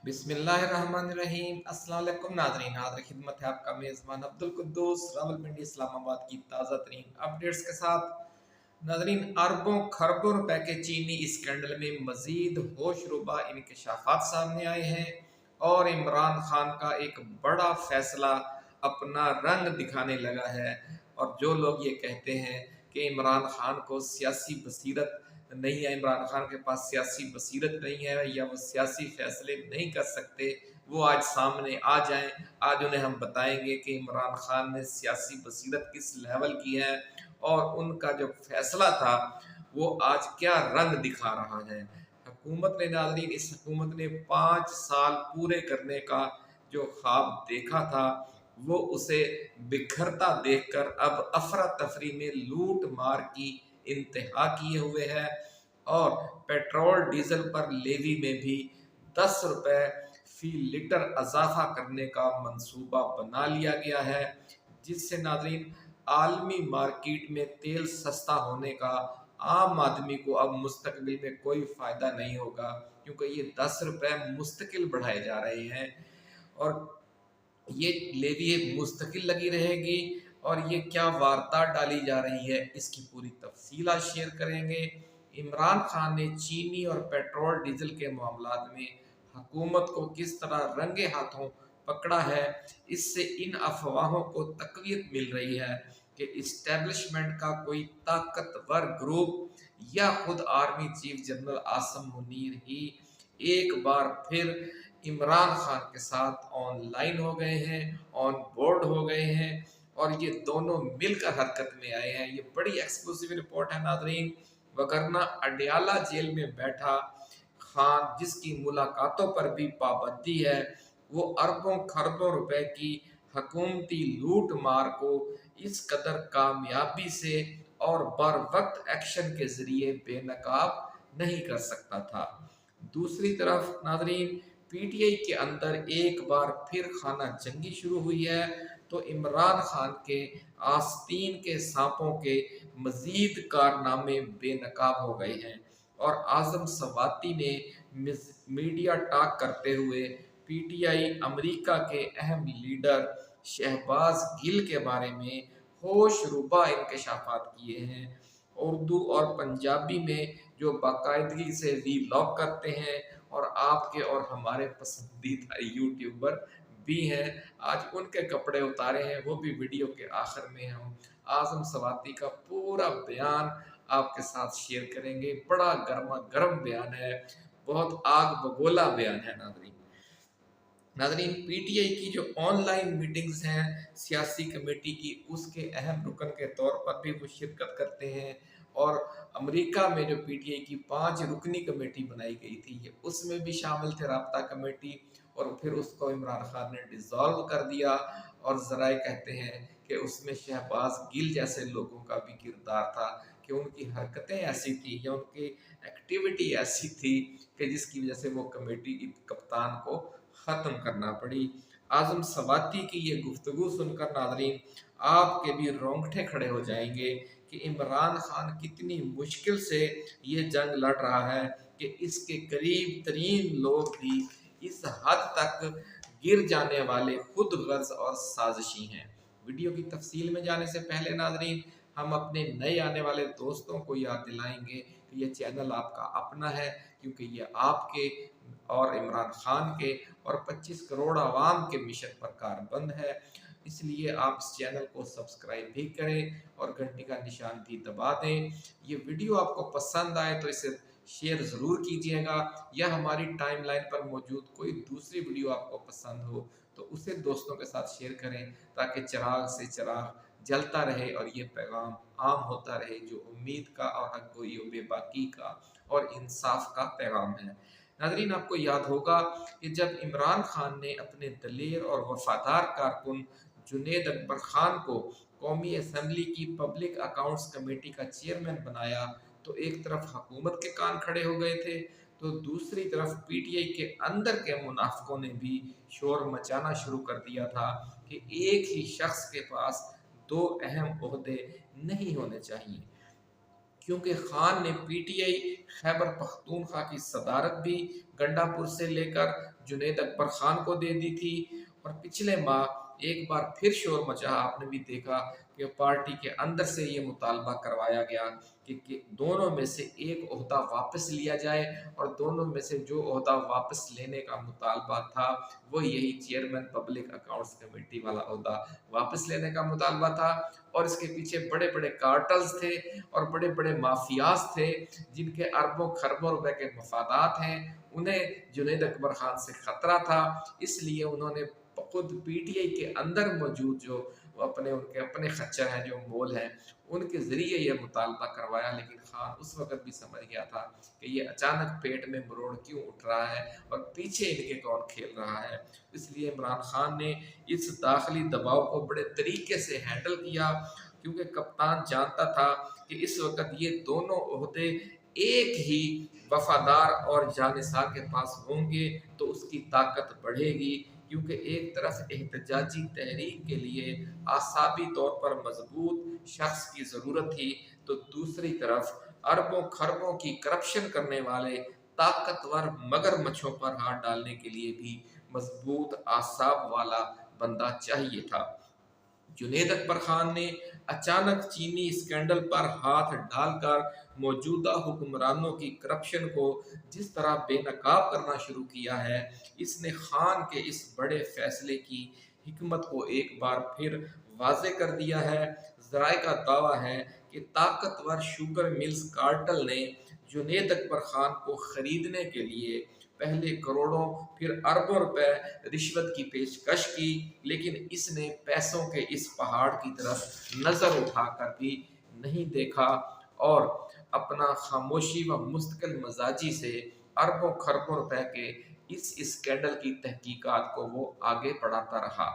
बिस्मिल्लाहिर्रहमानिर्रहीम। अस्सलाम वालेकुम नाज़रीन, हाज़िर खिदमत है आपका मेज़बान अब्दुल कुद्दूस रावलपिंडी इस्लामाबाद की ताज़ा तरीन अपडेट्स के साथ। नाज़रीन, अरबों खरबों रुपए के चीनी स्कैंडल में मज़ीद होशरुबा इंकशाफात सामने आए हैं और इमरान खान का एक बड़ा फैसला अपना रंग दिखाने लगा है। और जो लोग ये कहते हैं कि इमरान खान को सियासी बसीरत नहीं है, इमरान खान के पास सियासी बसीरत नहीं है या वो सियासी फैसले नहीं कर सकते, वो आज सामने आ जाएं। आज उन्हें हम बताएंगे कि इमरान खान ने सियासी बसीरत किस लेवल की है और उनका जो फैसला था वो आज क्या रंग दिखा रहा है। हुकूमत ने, नाज़रीन, इस हुकूमत ने 5 साल पूरे करने का जो ख्वाब देखा था वो उसे बिखरता देखकर अब अफरा तफरी में लूट मार की इंतहा किए हुए है और पेट्रोल डीजल पर लेवी में भी 10 रुपए फी लीटर इजाफा करने का मंसूबा बना लिया गया है, जिससे नाज़रीन आलमी मार्केट में तेल सस्ता होने का आम आदमी को अब मुस्तकबिल में कोई फ़ायदा नहीं होगा, क्योंकि ये 10 रुपए मुस्तकिल बढ़ाए जा रहे हैं और ये लेवी मुस्तकिल लगी रहेगी। और ये क्या वारदात डाली जा रही है, इसकी पूरी तफसील आज शेयर करेंगे। इमरान खान ने चीनी और पेट्रोल डीजल के मामलात में हुकूमत को किस तरह रंगे हाथों पकड़ा है, इससे इन अफवाहों को तकवीत मिल रही है कि इस्टेब्लिशमेंट का कोई ताकतवर ग्रुप या खुद army chief general Asim Munir ही एक बार फिर इमरान खान के साथ ऑनलाइन हो गए हैं, ऑन बोर्ड हो गए हैं और ये दोनों मिलकर हरकत में आए हैं। ये बड़ी एक्सक्लूसिव रिपोर्ट है नाज़रीन। वगरना अडयाला जेल में बैठा खान, जिसकी मुलाकातों पर भी पाबंदी है, वो अरबों खरबों रुपए की हकूमती लूट मार को इस कदर कामयाबी से और बर वक्त एक्शन के जरिए बेनकाब नहीं कर सकता था। दूसरी तरफ नाज़रीन, पीटीआई के अंदर एक बार फिर खाना जंगी शुरू हुई है, तो इमरान खान के आस्तीन के सांपों के मजीद कारनामे बेनकाब हो गए हैं और आजम सवाती ने मीडिया टॉक करते हुए पीटीआई अमेरिका के अहम लीडर शहबाज गिल के बारे में होशरुबा इंकशाफात किए हैं। उर्दू और पंजाबी में जो बाकायदगी से वीलॉग करते हैं और आपके और हमारे पसंदीदा यूट्यूबर भी हैं, आज उनके कपड़े उतारे हैं। वो भी वीडियो के आखिर में हम आजम सवाती का पूरा बयान आपके साथ शेयर करेंगे। बड़ा गर्मा गर्म बयान है, बहुत आग बगोला बयान है नाज़रीन। नाज़रीन, पीटीआई की जो ऑनलाइन मीटिंग्स हैं सियासी कमेटी की, उसके अहम रुकन के तौर पर भी वो शिरकत करते हैं और अमेरिका में जो पीटीआई की 5 रुकनी कमेटी बनाई गई थी, ये उसमें भी शामिल थे, राब्ता कमेटी, और फिर उसको इमरान खान ने डिसॉल्व कर दिया। और ज़राए कहते हैं कि उसमें शहबाज गिल जैसे लोगों का भी किरदार था कि उनकी हरकतें ऐसी थी या उनकी एक्टिविटी ऐसी थी कि जिसकी वजह से वो कमेटी की कप्तान को ख़त्म करना पड़ी। आज़म सवाती की ये गुफ्तगू सुनकर नाज़रीन आपके भी रोंगटे खड़े हो जाएंगे कि इमरान खान कितनी मुश्किल से ये जंग लड़ रहा है कि इसके करीब तरीन लोग भी इस हद तक गिर जाने वाले खुद गर्ज और साजिशी हैं। वीडियो की तफसील में जाने से पहले नाज़रीन, हम अपने नए आने वाले दोस्तों को याद दिलाएंगे कि ये चैनल आपका अपना है, क्योंकि ये आपके और इमरान खान के और 25 करोड़ आवाम के मिशन पर कारबंद है। इसलिए आप इस चैनल को सब्सक्राइब भी करें और घंटी का निशान भी दबा दें। ये वीडियो आपको पसंद आए तो इसे शेयर ज़रूर कीजिएगा, या हमारी टाइमलाइन पर मौजूद कोई दूसरी वीडियो आपको पसंद हो तो उसे दोस्तों के साथ शेयर करें, ताकि चिराग से चिराग जलता रहे और ये पैगाम आम होता रहे, जो उम्मीद का और हक गोई बेबाकी का और इंसाफ का पैगाम है। नाज़रीन, आपको याद होगा कि जब इमरान खान ने अपने दलेर और वफादार कारकुन जुनेद अकबर खान को कौमी असम्बली की पब्लिक अकाउंट्स कमेटी का चेयरमैन बनाया, तो एक तरफ हुकूमत के कान खड़े हो गए थे, तो दूसरी तरफ पीटीआई के अंदर के मुनाफिकों ने भी शोर मचाना शुरू कर दिया था कि एक ही शख्स के पास 2 अहम ओहदे नहीं होने चाहिए। کیونکہ خان نے P T I Khyber Pakhtunkhwa کی صدارت بھی گنڈا پور سے لے کر جنید اکبر خان کو دے دی تھی، اور پچھلے ماہ ایک بار پھر شور مچا، آپ نے بھی دیکھا کہ پارٹی کے اندر سے یہ مطالبہ کروایا گیا کہ دونوں میں سے ایک عہدہ واپس لیا جائے، اور دونوں میں سے جو عہدہ واپس لینے کا مطالبہ تھا وہ یہی چیئرمین پبلک اکاؤنٹس کمیٹی والا عہدہ واپس لینے کا مطالبہ تھا۔ اور اس کے پیچھے بڑے بڑے کارٹلز تھے اور بڑے بڑے مافیاز تھے جن کے اربوں خربوں روپے کے مفادات ہیں، انہیں جنید اکبر خان سے خطرہ تھا، اس لیے انہوں نے خود پی ٹی آئی کے اندر موجود جو ان کے اپنے خچر ہیں، جو مول ہیں، ان کے ذریعے یہ مطالبہ کروایا۔ لیکن خان اس وقت بھی سمجھ گیا تھا کہ یہ اچانک پیٹ میں مروڑ کیوں اٹھ رہا ہے اور پیچھے ان کے کون کھیل رہا ہے، اس لیے عمران خان نے اس داخلی دباؤ کو بڑے طریقے سے ہینڈل کیا، کیونکہ کپتان جانتا تھا کہ اس وقت یہ دونوں عہدے ایک ہی وفادار اور جانثار کے پاس ہوں گے تو اس کی طاقت بڑھے گی، کیونکہ ایک طرف احتجاجی تحریک کے لیے اعصابی طور پر مضبوط شخص کی ضرورت تھی، تو دوسری طرف اربوں خربوں کی کرپشن کرنے والے طاقتور مگر مچھوں پر ہاتھ ڈالنے کے لیے بھی مضبوط اعصاب والا بندہ چاہیے تھا۔ جنید اکبر خان نے اچانک چینی اسکینڈل پر ہاتھ ڈال کر موجودہ حکمرانوں کی کرپشن کو جس طرح بے نقاب کرنا شروع کیا ہے، اس نے خان کے اس بڑے فیصلے کی حکمت کو ایک بار پھر واضح کر دیا ہے۔ ذرائع کا دعویٰ ہے کہ طاقتور شوگر ملز کارٹل نے جنید اکبر خان کو خریدنے کے لیے پہلے کروڑوں پھر اربوں روپے رشوت کی پیشکش کی، لیکن اس نے پیسوں کے اس پہاڑ کی طرف نظر اٹھا کر بھی نہیں دیکھا، اور اپنا خاموشی و مستقل مزاجی سے اربوں خربوں روپے کے اس اسکینڈل کی تحقیقات کو وہ آگے بڑھاتا رہا۔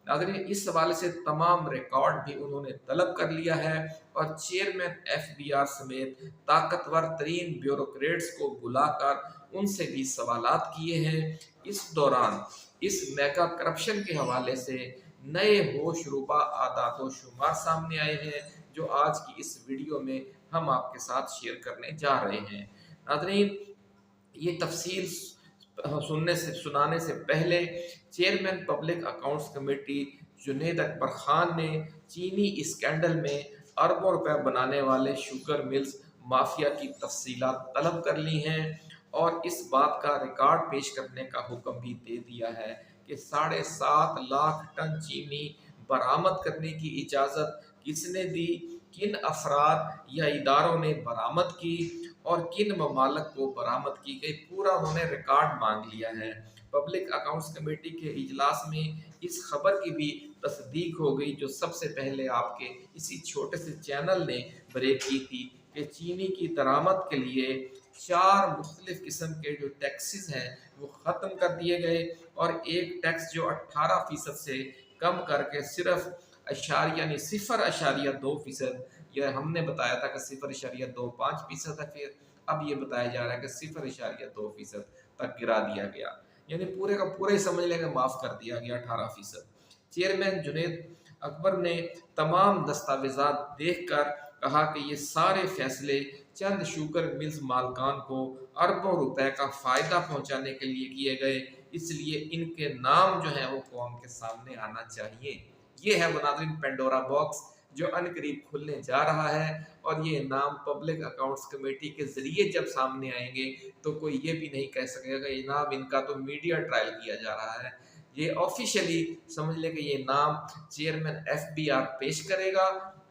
ناظرین، اس حوالے سے تمام ریکارڈ بھی انہوں نے طلب کر لیا ہے، اور چیئرمین ایف بی آر سمیت طاقتور ترین بیوروکریٹس کو بلا کر ان سے بھی سوالات کیے ہیں۔ اس دوران اس میگا کرپشن کے حوالے سے نئے ہوش ربا اعداد و شمار سامنے آئے ہیں، جو آج کی اس ویڈیو میں ہم آپ کے ساتھ شیئر کرنے جا رہے ہیں۔ ناظرین، یہ تفصیل سنانے سے پہلے chairman public accounts committee Junaid Akbar Khan نے چینی اسکینڈل میں اربوں روپے بنانے والے شوگر ملز مافیا کی تفصیلات طلب کر لی ہیں، اور اس بات کا ریکارڈ پیش کرنے کا حکم بھی دے دیا ہے کہ 7.5 لاکھ ٹن چینی برآمد کرنے کی اجازت کس نے دی، کن افراد یا اداروں نے برآمد کی اور کن ممالک کو برآمد کی گئی، پورا انہوں نے ریکارڈ مانگ لیا ہے۔ پبلک اکاؤنٹس کمیٹی کے اجلاس میں اس خبر کی بھی تصدیق ہو گئی جو سب سے پہلے آپ کے اسی چھوٹے سے چینل نے بریک کی تھی، کہ چینی کی درآمد کے لیے 4 مختلف قسم کے جو ٹیکسز ہیں وہ ختم کر دیے گئے، اور ایک ٹیکس جو 18% سے کم کر کے صرف 0.2%، یہ ہم نے بتایا تھا کہ 0.25% ہے، پھر اب یہ بتایا جا رہا ہے کہ 0.2% تک گرا دیا گیا، یعنی پورے کا پورا ہی سمجھ لیں کہ معاف کر دیا گیا 18%۔ چیئرمین جنید اکبر نے تمام دستاویزات دیکھ کر کہا کہ یہ سارے فیصلے چند شوگر ملز مالکان کو اربوں روپے کا فائدہ پہنچانے کے لیے کیے گئے، اس لیے ان کے نام جو ہیں وہ قوم کے سامنے آنا چاہیے۔ یہ ہے وہ ناظرین پینڈورا باکس جو ان قریب کھلنے جا رہا ہے، اور یہ نام پبلک اکاؤنٹس کمیٹی کے ذریعے جب سامنے آئیں گے تو کوئی یہ بھی نہیں کہہ سکے گا کہ جناب ان کا تو میڈیا ٹرائل کیا جا رہا ہے۔ یہ آفیشلی سمجھ لے کہ یہ نام چیئرمین ایف بی آر پیش کرے گا،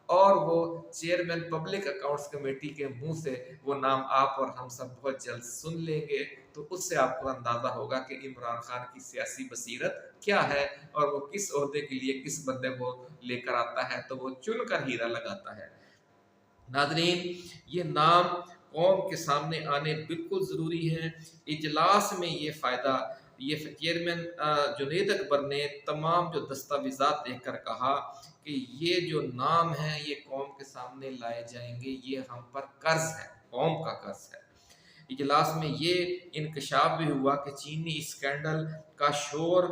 اور وہ چیئرمین پبلک اکاؤنٹس کمیٹی کے منہ سے وہ نام آپ اور ہم سب بہت جلد سن لیں گے، تو اس سے آپ کو اندازہ ہوگا کہ عمران خان کی سیاسی بصیرت کیا ہے، اور وہ کس عہدے کے لیے کس بندے کو لے کر آتا ہے تو وہ چن کر ہیرا لگاتا ہے۔ ناظرین، یہ نام قوم کے سامنے آنے بالکل ضروری ہے۔ اجلاس میں یہ فائدہ یہ چیئرمین جنید اکبر نے تمام جو دستاویزات دیکھ کر کہا کہ یہ جو نام ہیں یہ قوم کے سامنے لائے جائیں گے، یہ ہم پر قرض ہے، قوم کا قرض ہے۔ اجلاس میں یہ انکشاف بھی ہوا کہ چینی اسکینڈل کا شور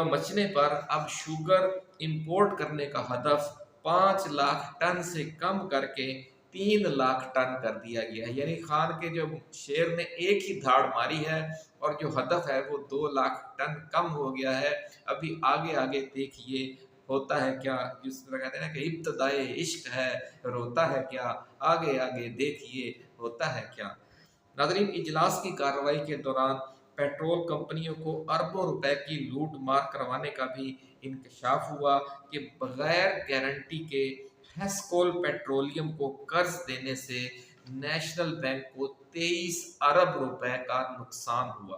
مچنے پر اب شوگر امپورٹ کرنے کا ہدف 5 لاکھ ٹن سے کم کر کے 3 लाख टन कर दिया गया है। यानी खान के जो शेर ने एक ही धाड़ मारी है और जो हदफ है वो 2 लाख टन कम हो गया है। अभी आगे आगे देखिए होता है क्या, जिस तरह कहते हैं ना कि इब्तदाए इश्क है, रोता है क्या, आगे आगे देखिए होता है क्या। नाज़रीन, इजलास की कार्रवाई के दौरान पेट्रोल कंपनियों को अरबों रुपए की लूट मार करवाने का भी इंकशाफ हुआ कि बगैर गारंटी के हेस्कोल पेट्रोलियम को कर्ज देने से नेशनल बैंक को 23 अरब रुपए का नुकसान हुआ।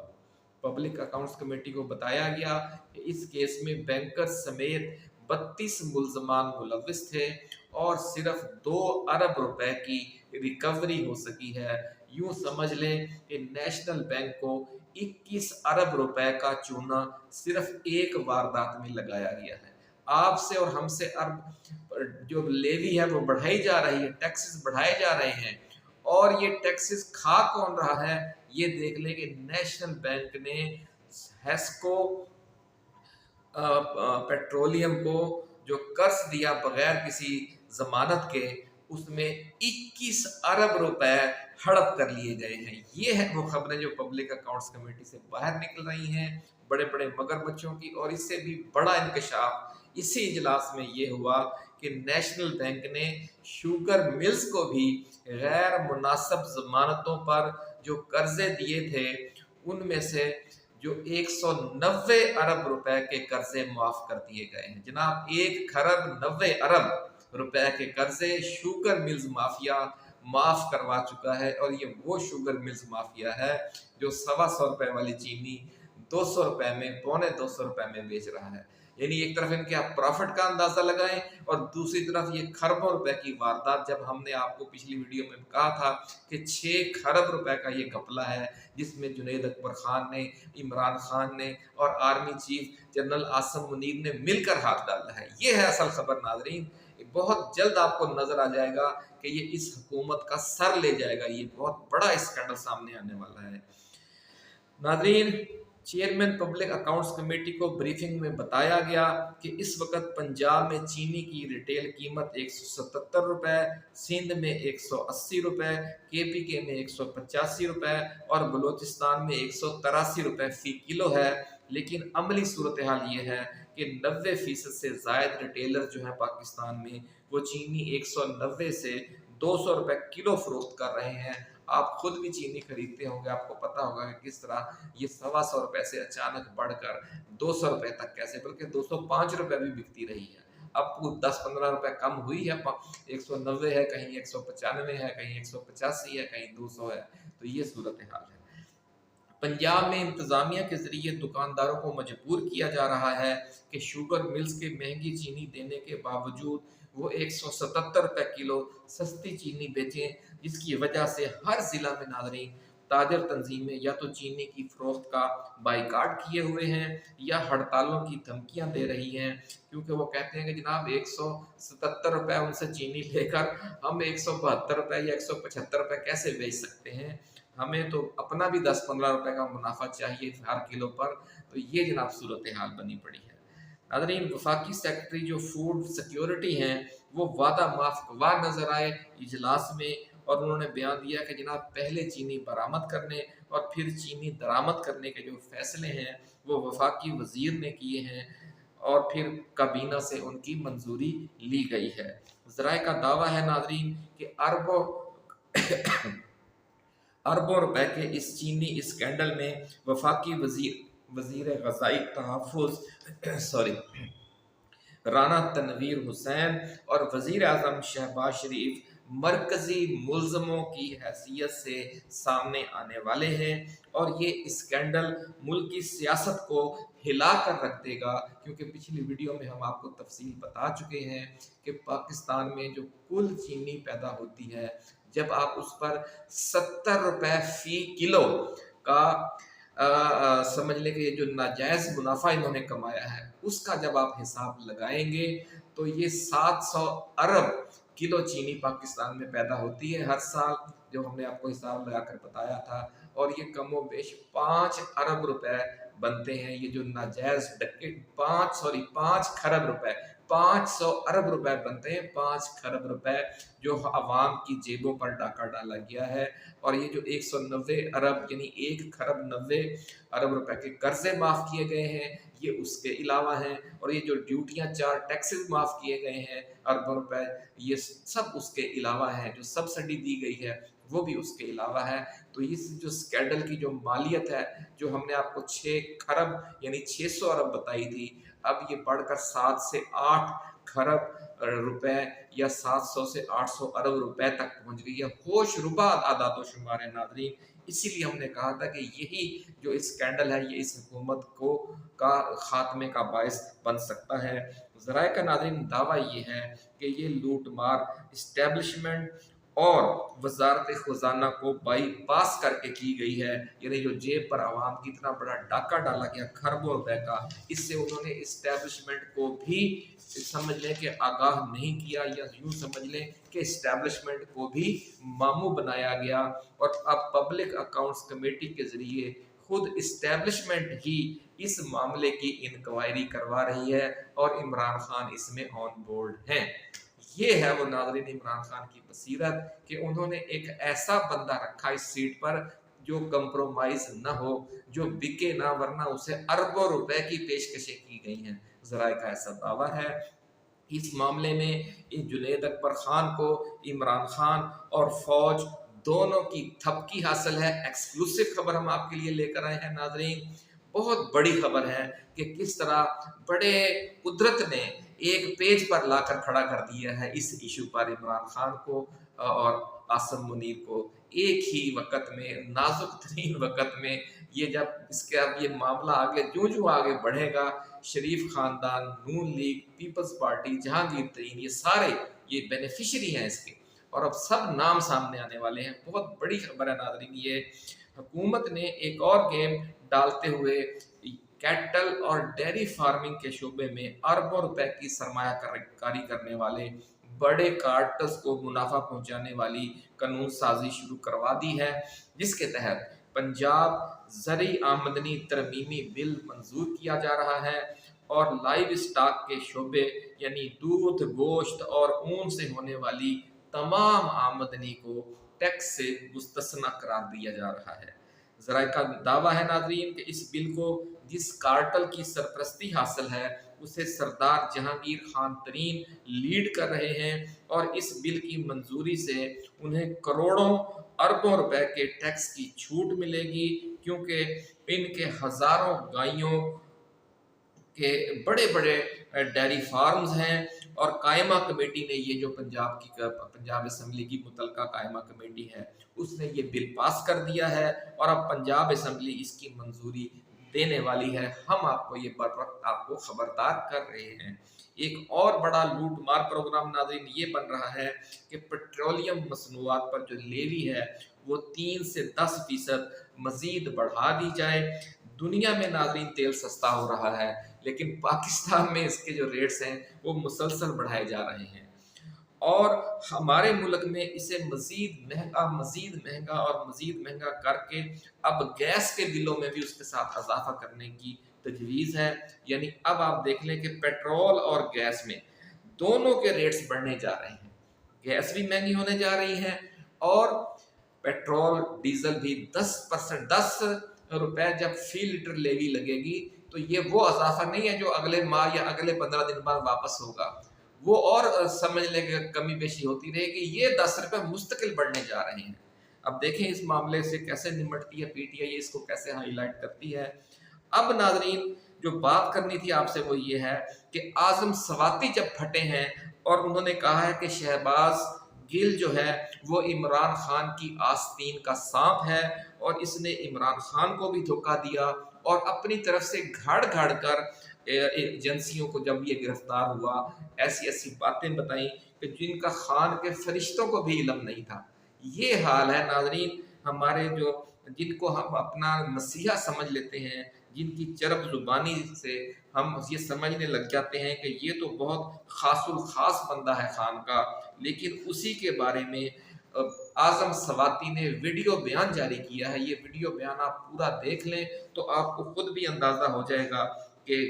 पब्लिक अकाउंट्स कमेटी को बताया गया कि इस केस में बैंकर्स समेत 32 मुल्जमान मुलविस थे और सिर्फ 2 अरब रुपए की रिकवरी हो सकी है। यूं समझ लें कि नेशनल बैंक को 21 अरब रुपए का चूना सिर्फ एक वारदात में लगाया गया है। आपसे और हमसे अरब जो लेवी है वो बढ़ाई जा रही है, टैक्सेस बढ़ाए जा रहे हैं, और ये टैक्सेस खा कौन रहा है, ये देख लें कि नेशनल बैंक ने हेस्को पेट्रोलियम को जो कर्ज दिया बगैर किसी जमानत के, उसमें 21 अरब रुपए हड़प कर लिए गए हैं। ये है वो खबरें जो पब्लिक अकाउंट्स कमेटी से बाहर निकल रही हैं, बड़े बड़े मगरमच्छों की। और इससे भी बड़ा इंकशाफ इसी इजलास में ये हुआ कि नेशनल बैंक ने शुगर मिल्स को भी गैर मुनासिब जमानतों पर जो कर्जे दिए थे उनमें से जो 190 अरब रुपए के कर्जे माफ कर दिए गए हैं। जनाब, 1 खरब 90 अरब रुपए के कर्जे शुगर मिल्स माफिया माफ करवा चुका है। और ये वो शुगर मिल्स माफिया है जो 125 रुपए वाली चीनी 200 रुपए में, पौने 200 रुपए में बेच रहा है। यानी एक तरफ इनके आप प्रॉफिट का अंदाजा लगाएं और दूसरी तरफ ये खरबों रुपए की वारदात। जब हमने आपको पिछली वीडियो में कहा था कि 6 खरब रुपए का ये घपला है जिसमें जुनैद अकबर खान ने, इमरान खान ने और army chief general Asim Munir ने मिलकर हाथ डाला है। ये है असल खबर नाजरीन। बहुत जल्द आपको नजर आ जाएगा कि ये इस हुकूमत का सर ले जाएगा। ये बहुत बड़ा स्कैंडल सामने आने वाला है नाजरीन। चेयरमैन पब्लिक अकाउंट्स कमेटी को ब्रीफिंग में बताया गया कि इस वक्त पंजाब में चीनी की रिटेल कीमत 177 रुपए, सिंध में 180 रुपए, KPK में 185 रुपए और बलूचिस्तान में 183 रुपए फी किलो है। लेकिन अमली सूरत हाल ये है कि 90% से जायद रिटेलर जो है पाकिस्तान में वो चीनी 190 से 200 रुपए किलो फरोख्त कर रहे हैं। आप खुद भी चीनी खरीदते होंगे, आपको पता होगा कि किस तरह ये 125 रुपए से अचानक बढ़कर 200 रुपए तक, कैसे बल्कि 205 रुपए भी बिकती रही है। अब 10-15 रुपए कम हुई है, 190 है, कहीं 195 है, कहीं 185 है, कहीं 200 है। तो ये सूरत हाल है। पंजाब में इंतजामिया के जरिए दुकानदारों को मजबूर किया जा रहा है कि शुगर मिल्स के महंगी चीनी देने के बावजूद वो 177 रुपए किलो सस्ती चीनी बेचें, जिसकी वजह से हर जिला में नाजरीन ताजर तंजीमें या तो चीनी की फरोख्त का बाइकाट किए हुए हैं या हड़तालों की धमकियां दे रही हैं, क्योंकि वो कहते हैं कि जनाब 177 रुपए उनसे चीनी लेकर हम 172 रुपए या 175 रुपए कैसे बेच सकते हैं, हमें तो अपना भी 10-15 रुपए का मुनाफा चाहिए हर किलो पर। तो ये जनाब सूरत हाल बनी पड़ी है नाज़रीन। वफाकी सेक्रेटरी जो फूड सिक्योरिटी हैं वो वादा माफ गवाह नजर आए इजलास में, और उन्होंने बयान दिया कि जनाब पहले चीनी बरामद करने और फिर चीनी दरामद करने के जो फैसले हैं वो वफाकी वजीर ने किए हैं और फिर काबीना से उनकी मंजूरी ली गई है। ज़राए का दावा है नाज़रीन कि अरबों अरबों रुपए के इस चीनी स्कैंडल में वफाकी वजीर गजाई तहफ़्फ़ुज़ राना तनवीर हुसैन और वजीर आज़म शहबाज शरीफ मरकजी मुल्ज़मों की हैसियत से सामने आने वाले हैं। और ये स्कैंडल मुल्क की सियासत को हिला कर रख देगा, क्योंकि पिछली वीडियो में हम आपको तफसील बता चुके हैं कि पाकिस्तान में जो कुल चीनी पैदा होती है, जब आप उस पर 70 रुपए फी किलो का समझ लें कि ये जो नाजायज़ मुनाफा इन्होंने कमाया है उसका जब आप हिसाब लगाएंगे तो ये 700 अरब किलो चीनी पाकिस्तान में पैदा होती है हर साल, जो हमने आपको हिसाब लगाकर बताया था। और ये कमो बेश 5 अरब रुपए बनते हैं। ये जो नाजायज़ डके 5 खरब रुपए 500 अरब रुपए बनते हैं, 5 खरब रुपए जो अवाम की जेबों पर डाका डाला गया है। और ये जो 190 अरब यानी 1 खरब 90 अरब रुपए के कर्जे माफ़ किए गए हैं, ये उसके अलावा हैं। और ये जो ड्यूटियाँ 4 टैक्सेस माफ़ किए गए हैं अरबों रुपए, ये सब उसके अलावा हैं। जो सब्सिडी दी गई है वो भी उसके अलावा है। तो इस जो स्कैंडल की जो मालियत है, जो हमने आपको 6 खरब यानी 600 अरब बताई थी, अब ये बढ़कर 7 से 8 खरब रुपए या 700 से 800 अरब रुपए तक पहुंच गई है। होशरुबा आदातो शुमार है नाज़रीन। इसीलिए हमने कहा था कि यही जो स्कैंडल है, ये इस हुकूमत को का खात्मे का बायस बन सकता है। ज़राए का नाज़रीन दावा ये है कि ये लूट मार इस्टेब्लिशमेंट और वजारत ख़जाना को बाईपास करके की गई है। यानी जो जेब पर आवाम की इतना बड़ा डाका डाला गया खरबों रुपए का, इससे उन्होंने इस्टेब्लिशमेंट को भी समझ लें कि आगाह नहीं किया, या यूँ समझ लें कि इस्टेब्लिशमेंट को भी मामू बनाया गया। और अब पब्लिक अकाउंट्स कमेटी के ज़रिए खुद इस्टेब्लिशमेंट ही इस मामले की इंक्वायरी करवा रही है और इमरान खान इसमें ऑन बोर्ड हैं। ये है वो नाज़रीन इमरान खान की बसीरत कि उन्होंने एक ऐसा बंदा रखा इस सीट पर जो कंप्रोमाइज न हो, जो बिके ना, वरना उसे अरबों रुपए की पेशकशें की गई हैं। ज़राए का ऐसा दावा है। इस मामले में जुनैद अकबर खान को इमरान खान और फौज दोनों की थपकी हासिल है। एक्सक्लूसिव खबर हम आपके लिए लेकर आए हैं नाज़रीन। बहुत बड़ी खबर है कि किस तरह बड़े कुदरत ने एक पेज पर लाकर खड़ा कर दिया है इस इशू पर इमरान खान को और आसिम मुनीर को एक ही वक्त में, नाजुक तरीन वक्त में। ये जब इसके अब ये मामला आगे जो जो आगे बढ़ेगा, शरीफ खानदान, नून लीग, पीपल्स पार्टी, जहांगीर तरीन, ये सारे ये बेनिफिशरी हैं इसके, और अब सब नाम सामने आने वाले हैं। बहुत बड़ी खबर है नाज़रीन। ये हुकूमत ने एक और गेम डालते हुए कैटल और डेयरी फार्मिंग के शोबे में अरबों रुपए की सरमायाकारी करने वाले बड़े कार्टल्स को मुनाफा पहुंचाने वाली कानून साजी शुरू करवा दी है, जिसके तहत पंजाब ज़री आमदनी तरमीमी बिल मंजूर किया जा रहा है और लाइव स्टॉक के शोबे यानी दूध, गोश्त और ऊन से होने वाली तमाम आमदनी को टैक्स से मुस्तस्ना करार दिया जा रहा है। ज़राए का दावा है नाज़रीन कि इस बिल को जिस कार्टल की सरपरस्ती हासिल है उसे सरदार जहांगीर खान तरीन लीड कर रहे हैं, और इस बिल की मंजूरी से उन्हें करोड़ों अरबों रुपए के टैक्स की छूट मिलेगी, क्योंकि इनके हज़ारों गायों के बड़े बड़े डेयरी फार्म्स हैं। और कायमा कमेटी ने ये जो पंजाब असम्बली की मुतलका कायमा कमेटी है उसने ये बिल पास कर दिया है, और अब पंजाब असम्बली इसकी मंजूरी देने वाली है। हम आपको ये बर वक्त आपको खबरदार कर रहे हैं। एक और बड़ा लूट मार प्रोग्राम नाज़रीन ये बन रहा है कि पेट्रोलियम मसनूआत पर जो लेवी है वो 3 से 10% मजीद बढ़ा दी जाए। दुनिया में नाज़रीन तेल सस्ता हो रहा है, लेकिन पाकिस्तान में इसके जो रेट्स हैं वो मुसलसल बढ़ाए जा रहे हैं, और हमारे मुल्क में इसे मजीद महंगा और मजीद महंगा करके अब गैस के बिलों में भी उसके साथ इजाफा करने की तजवीज़ है। यानी अब आप देख लें कि पेट्रोल और गैस में दोनों के रेट्स बढ़ने जा रहे हैं। गैस भी महंगी होने जा रही है और पेट्रोल डीजल भी 10 रुपए जब फी लीटर लेवी लगेगी, तो ये वो इजाफा नहीं है जो अगले माह या अगले 15 दिन बाद वापस होगा, वो और समझ लेंगे कमी बेशी होती रहेगी। ये 10 रुपए मुस्तकिल बढ़ने जा रहे हैं। अब देखें इस मामले से कैसे निमटती है पीटीआई, इसको कैसे हाईलाइट करती है। अब नाजरीन जो बात करनी थी आपसे वो ये है कि आजम सवाती जब फटे हैं और उन्होंने कहा है कि शहबाज गिल जो है वो इमरान खान की आस्तीन का सांप है और इसने इमरान खान को भी धोखा दिया, और अपनी तरफ से घड़ घड़ कर एजेंसियों को जब ये गिरफ्तार हुआ ऐसी ऐसी बातें बताई कि जिनका खान के फरिश्तों को भी इल्म नहीं था। ये हाल है नाजरीन हमारे जो जिनको हम अपना मसीहा समझ लेते हैं, जिनकी चरब जुबानी से हम ये समझने लग जाते हैं कि ये तो बहुत खासुल खास बंदा है खान का, लेकिन उसी के बारे में आजम सवाती ने वीडियो बयान जारी किया है। ये वीडियो बयान आप पूरा देख लें तो आपको खुद भी अंदाज़ा हो जाएगा कि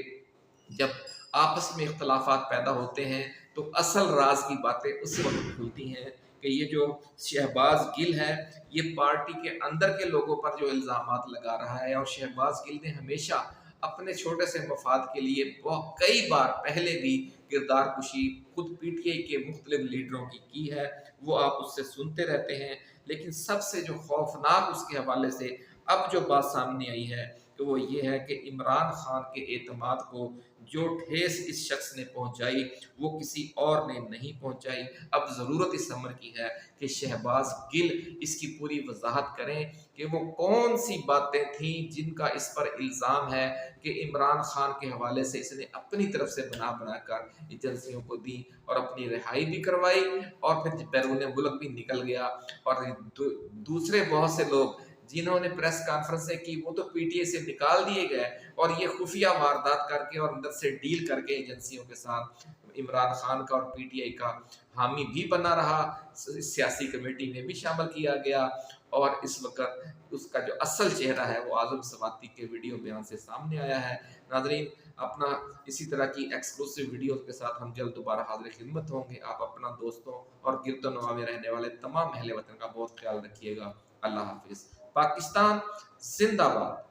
जब آپس میں اختلافات پیدا ہوتے ہیں تو اصل راز کی باتیں اس وقت کھلتی ہیں کہ یہ جو شہباز گل ہے یہ پارٹی کے اندر کے لوگوں پر جو الزامات لگا رہا ہے، اور شہباز گل نے ہمیشہ اپنے چھوٹے سے مفاد کے لیے کئی بار پہلے بھی کردار کشی خود پی ٹی آئی کے مختلف لیڈروں کی ہے، وہ آپ اس سے سنتے رہتے ہیں۔ لیکن سب سے جو خوفناک اس کے حوالے سے اب جو بات سامنے آئی ہے کہ وہ یہ ہے کہ عمران خان کے اعتماد کو جو ٹھیس اس شخص نے پہنچائی وہ کسی اور نے نہیں پہنچائی۔ اب ضرورت اس امر کی ہے کہ شہباز گل اس کی پوری وضاحت کریں کہ وہ کون سی باتیں تھیں جن کا اس پر الزام ہے کہ عمران خان کے حوالے سے اس نے اپنی طرف سے بنا کر ایجنسیوں کو دی اور اپنی رہائی بھی کروائی، اور پھر بیرون ملک بھی نکل گیا۔ اور دوسرے بہت سے لوگ جنہوں نے پریس کانفرنسیں کی وہ تو پی ٹی آئی سے نکال دیے گئے، اور یہ خفیہ واردات کر کے اور اندر سے ڈیل کر کے ایجنسیوں کے ساتھ عمران خان کا اور پی ٹی آئی کا حامی بھی بنا رہا، سیاسی کمیٹی میں بھی شامل کیا گیا، اور اس وقت اس کا جو اصل چہرہ ہے وہ اعظم سواتی کے ویڈیو بیان سے سامنے آیا ہے۔ ناظرین، اپنا اسی طرح کی ایکسکلوسیو ویڈیوز کے ساتھ ہم جلد دوبارہ حاضر خدمت ہوں گے۔ آپ اپنا دوستوں اور گرد و نواح میں رہنے والے تمام اہل وطن کا بہت خیال رکھیے گا۔ اللہ حافظ۔ پاکستان زندہ باد۔